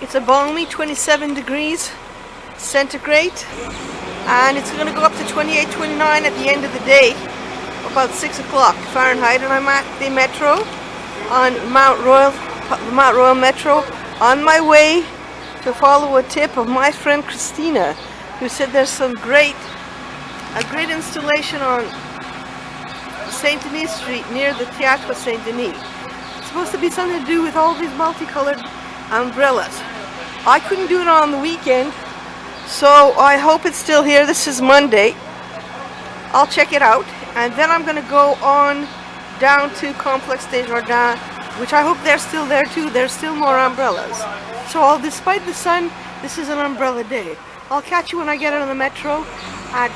It's a balmy 27 degrees centigrade, and it's going to go up to 28, 29 at the end of the day, about 6 o'clock Fahrenheit. And I'm at the metro on Mount Royal Metro, on my way to follow a tip of my friend Christina, who said there's a great installation on St-Denis Street near the Théâtre St-Denis. It's supposed to be something to do with all these multicolored umbrellas. I couldn't do it on the weekend, so I hope it's still here. This is Monday. I'll check it out, and then I'm going to go on down to Complexe des Jardins, which I hope they're still there too. There's still more umbrellas. So despite the sun, this is an umbrella day. I'll catch you when I get on the metro at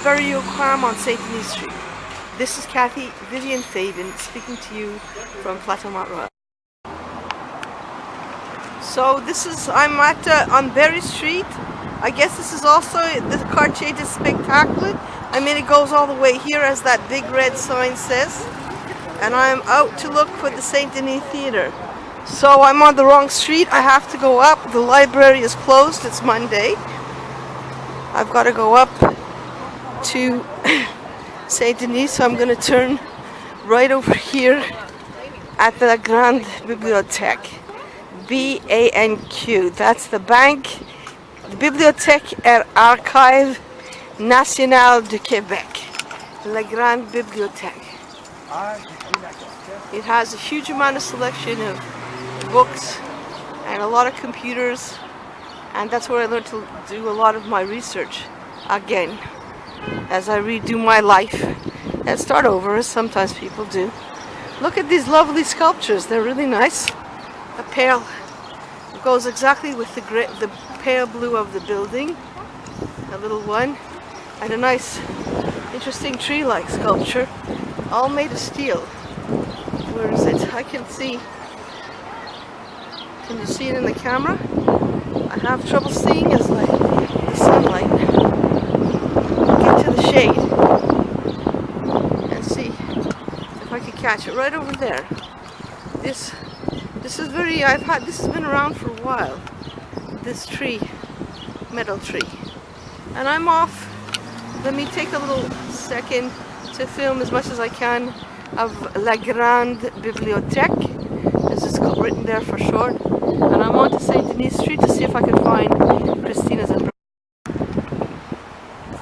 Berry-au-Cram on St-Denis Street. This is KV Fabian speaking to you from Plateau Mont Royal. So I'm at on Berry Street. I guess this is also the Quartier du Spectacle. I mean, it goes all the way here, as that big red sign says. And I'm out to look for the St-Denis Theatre. So I'm on the wrong street. I have to go up. The library is closed. It's Monday. I've got to go up to St-Denis, so I'm going to turn right over here at the Grande Bibliothèque. BANQ. That's the bank. The Bibliothèque et Archives Nationales du Québec. La Grande Bibliothèque. It has a huge amount of selection of books and a lot of computers, and that's where I learned to do a lot of my research again, as I redo my life and start over, as sometimes people do. Look at these lovely sculptures. They're really nice. A pale goes exactly with the pale blue of the building, a little one, and a nice interesting tree-like sculpture, all made of steel. Where is it? I can see. Can you see it in the camera? I have trouble seeing as the sunlight. Get to the shade and see if I can catch it right over there. This is very. This has been around for a while. This tree, metal tree, and I'm off. Let me take a little second to film as much as I can of La Grande Bibliothèque, as it's written there for short. And I'm on to St-Denis Street to see if I can find Christina's umbrella.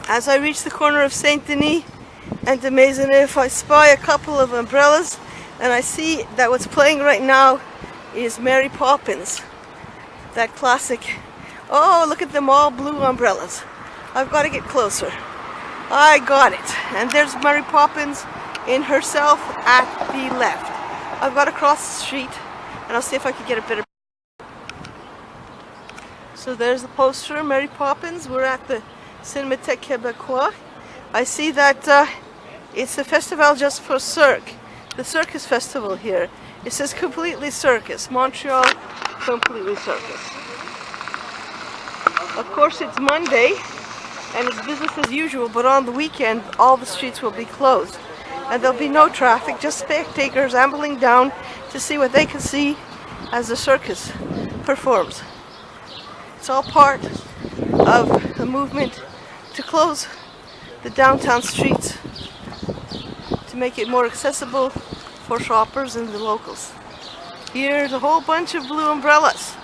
As I reach the corner of St-Denis and de Maisonneuve, I spy a couple of umbrellas, and I see that what's playing right now is Mary Poppins, that classic. Oh, look at them, all blue umbrellas. I've got to get closer. I got it. And there's Mary Poppins in herself at the left. I've got to cross the street, and I'll see if I can get a better. So there's the poster, Mary Poppins. We're at the Cinémathèque Québécois. I see that it's a festival just for cirque. The circus festival here. It says completely circus. Montreal, completely circus. Of course, it's Monday and it's business as usual, but on the weekend all the streets will be closed. And there'll be no traffic, just spectators ambling down to see what they can see as the circus performs. It's all part of the movement to close the downtown streets to make it more accessible for shoppers and the locals. Here's a whole bunch of blue umbrellas.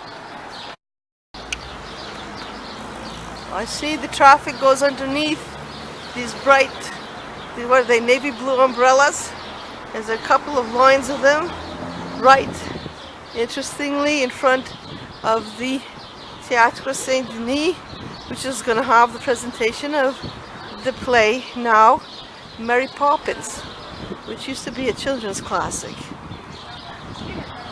I see the traffic goes underneath these bright, what are they, navy blue umbrellas. There's a couple of lines of them right, interestingly, in front of the Théâtre Saint-Denis, which is going to have the presentation of the play now, Mary Poppins, which used to be a children's classic.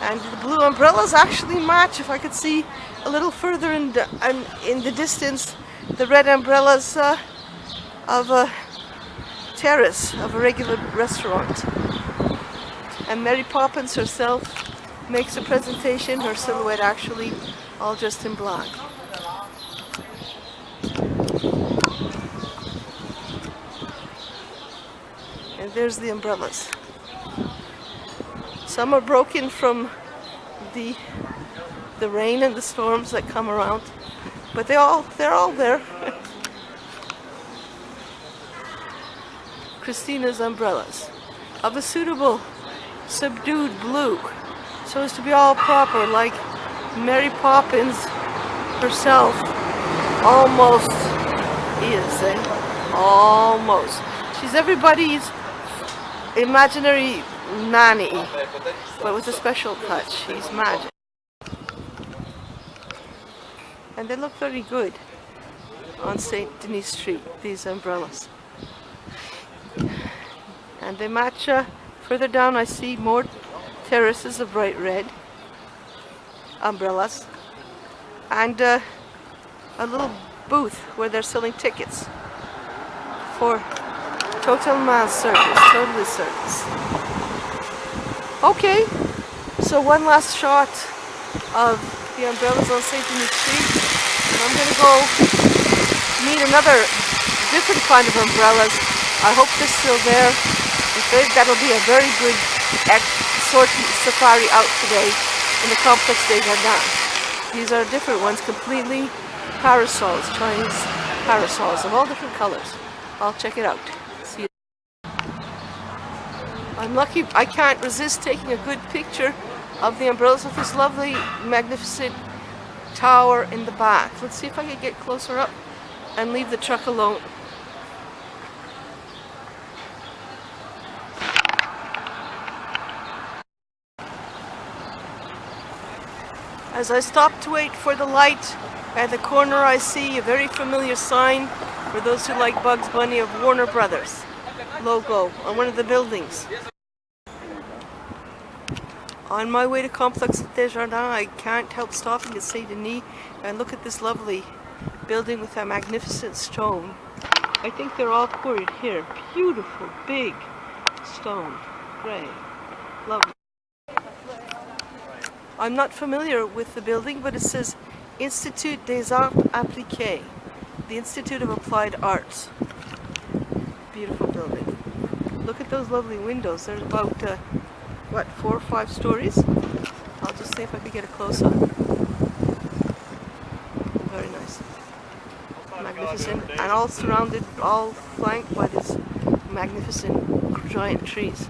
And the blue umbrellas actually match, if I could see a little further in the distance, the red umbrellas of a terrace of a regular restaurant. And Mary Poppins herself makes a presentation, her silhouette actually, all dressed in black. And there's the umbrellas. Some are broken from the the rain and the storms that come around. But they're all there. Christina's umbrellas of a suitable subdued blue, so as to be all proper, like Mary Poppins herself almost is, almost. She's everybody's imaginary nanny, but with a special touch. She's magic. And they look very good on St-Denis Street, these umbrellas. And they match, further down I see more terraces of bright red umbrellas, and a little booth where they're selling tickets for Totalement Circus, Totally Circus. Okay, so one last shot of the umbrellas on St-Denis Street, and I'm going to go meet another different kind of umbrellas. I hope they're still there. That'll be a very good safari out today in the complex des Jardins. These are different ones, completely parasols, Chinese parasols of all different colors. I'll check it out. See you. I'm lucky I can't resist taking a good picture of the umbrellas with this lovely, magnificent tower in the back. Let's see if I can get closer up and leave the truck alone. As I stop to wait for the light, at the corner I see a very familiar sign for those who like Bugs Bunny of Warner Brothers logo on one of the buildings. On my way to Complex des Jardins, I can't help stopping at St-Denis and look at this lovely building with that magnificent stone. I think they're all quarried here. Beautiful, big stone, grey, lovely. I'm not familiar with the building, but it says Institut des Arts Appliqués, the Institute of Applied Arts. Beautiful building. Look at those lovely windows. There's about, what, 4 or 5 stories? I'll just see if I can get a close-up. Very nice. Magnificent. And all surrounded, all flanked by these magnificent giant trees.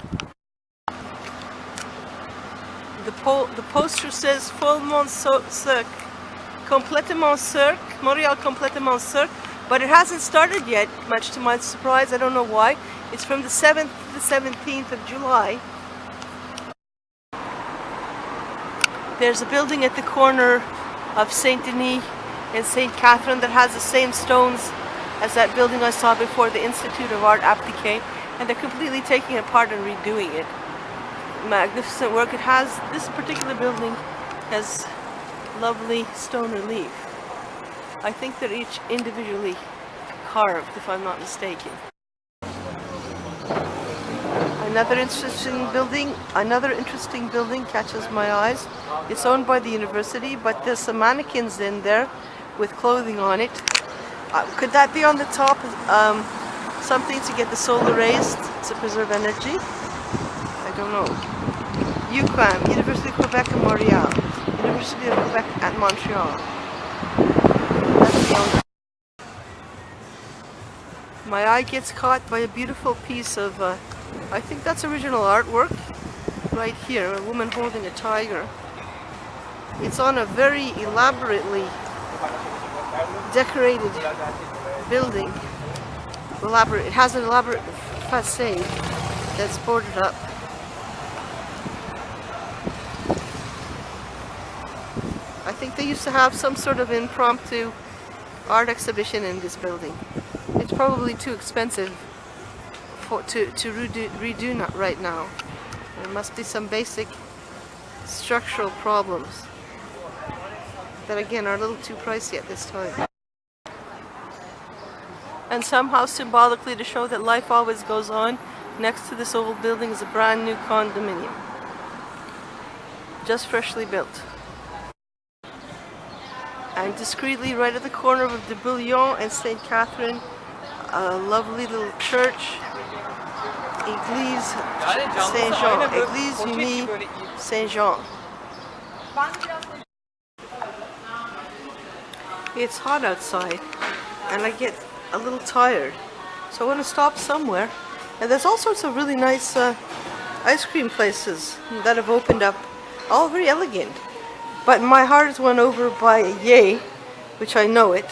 The poster says Montréal complètement cirque, but it hasn't started yet, much to my surprise. I don't know why. It's from the 7th to the 17th of July. There's a building at the corner of Saint-Denis and St. Catherine that has the same stones as that building I saw before, the Institute of Art Appliqué, and they're completely taking it apart and redoing it. Magnificent work. It has, this particular building has lovely stone relief. I think they're each individually carved, if I'm not mistaken. Another interesting building catches my eyes. It's owned by the university, but there's some mannequins in there with clothing on it. Could that be on the top something to get the solar rays to preserve energy? I don't know. UQAM, University of Quebec at Montreal. University of Quebec at Montreal. That's the only. My eye gets caught by a beautiful piece of, I think that's original artwork, right here, a woman holding a tiger. It's on a very elaborately decorated building. It has an elaborate facade that's boarded up. I think they used to have some sort of impromptu art exhibition in this building. It's probably too expensive to redo right now. There must be some basic structural problems that again are a little too pricey at this time. And somehow symbolically, to show that life always goes on, next to this old building is a brand new condominium. Just freshly built. And discreetly right at the corner of the Bouillon and St. Catherine, a lovely little church, Église Saint-Jean, Église Unie Saint-Jean. It's hot outside and I get a little tired, so I want to stop somewhere. And there's all sorts of really nice ice cream places that have opened up, all very elegant. But my heart is won over by Yay, which I know it.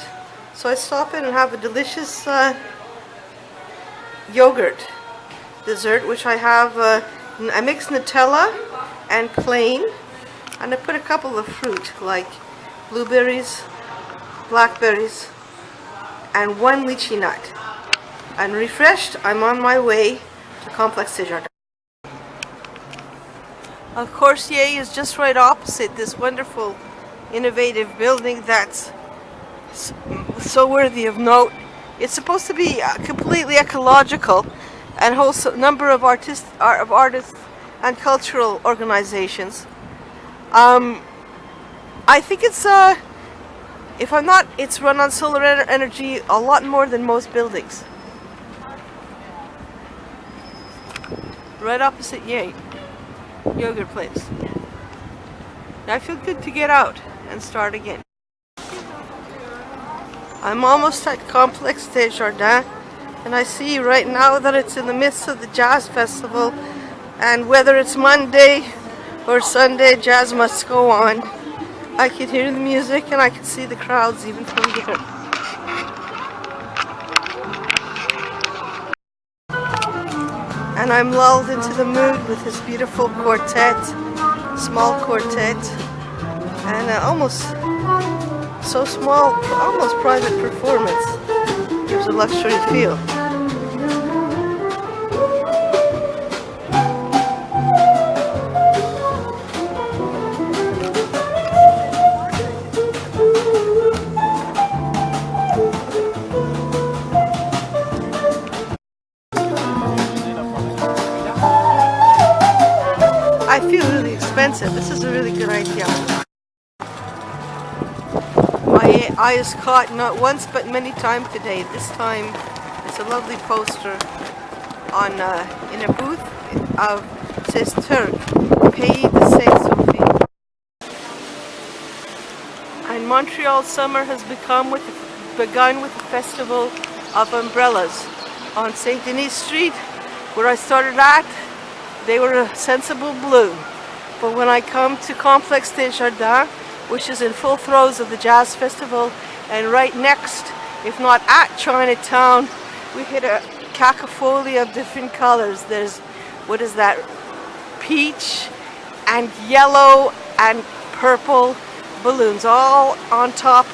So I stop in and have a delicious yogurt dessert, which I have, I mix Nutella and plain, and I put a couple of fruit like blueberries, blackberries, and one lychee nut. And refreshed, I'm on my way to Complexe des Jardins. Of course, Yay is just right opposite this wonderful, innovative building that's so worthy of note. It's supposed to be completely ecological and hosts a number of artists and cultural organizations. I think it's, if I'm not, it's run on solar energy a lot more than most buildings. Right opposite Yay yogurt place. I feel good to get out and start again. I'm almost at Complexe des Jardins, and I see right now that it's in the midst of the jazz festival, and whether it's Monday or Sunday, jazz must go on. I can hear the music and I can see the crowds even from here. And I'm lulled into the mood with this beautiful quartet, small quartet, and almost so small, almost private performance. Gives a luxury feel. I feel really expensive. This is a really good idea. My eye is caught not once but many times today. This time it's a lovely poster on in a booth of says Turk, Pays de Saint-Sophie. And Montreal summer has begun with the festival of umbrellas on St-Denis Street, where I started at. They were a sensible blue, but when I come to Complexe des Jardins, which is in full throes of the jazz festival, and right next, if not at Chinatown, we hit a cacophony of different colors. There's, what is that, peach and yellow and purple balloons, all on top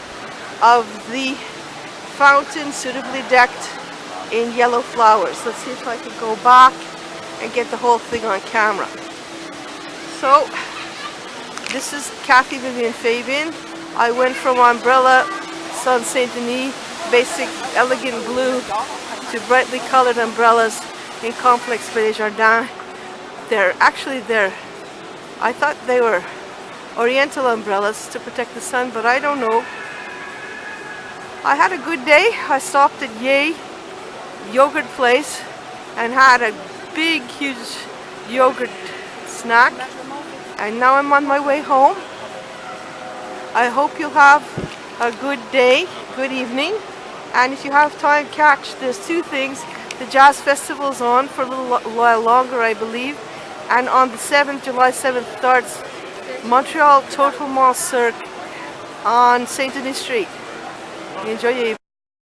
of the fountain suitably decked in yellow flowers. Let's see if I can go back and get the whole thing on camera. So, this is KV Fabian. I went from umbrella Sun St-Denis, basic elegant blue, to brightly colored umbrellas in Complexe des Jardins. I thought they were oriental umbrellas to protect the sun, but I don't know. I had a good day. I stopped at Yay yogurt place and had a big, huge yogurt snack, and now I'm on my way home. I hope you'll have a good day, good evening, and if you have time, there's two things. The jazz festival's on for a little while longer, I believe, and on the 7th, July 7th, starts Montreal Totalement Cirque on St-Denis Street. Enjoy your evening.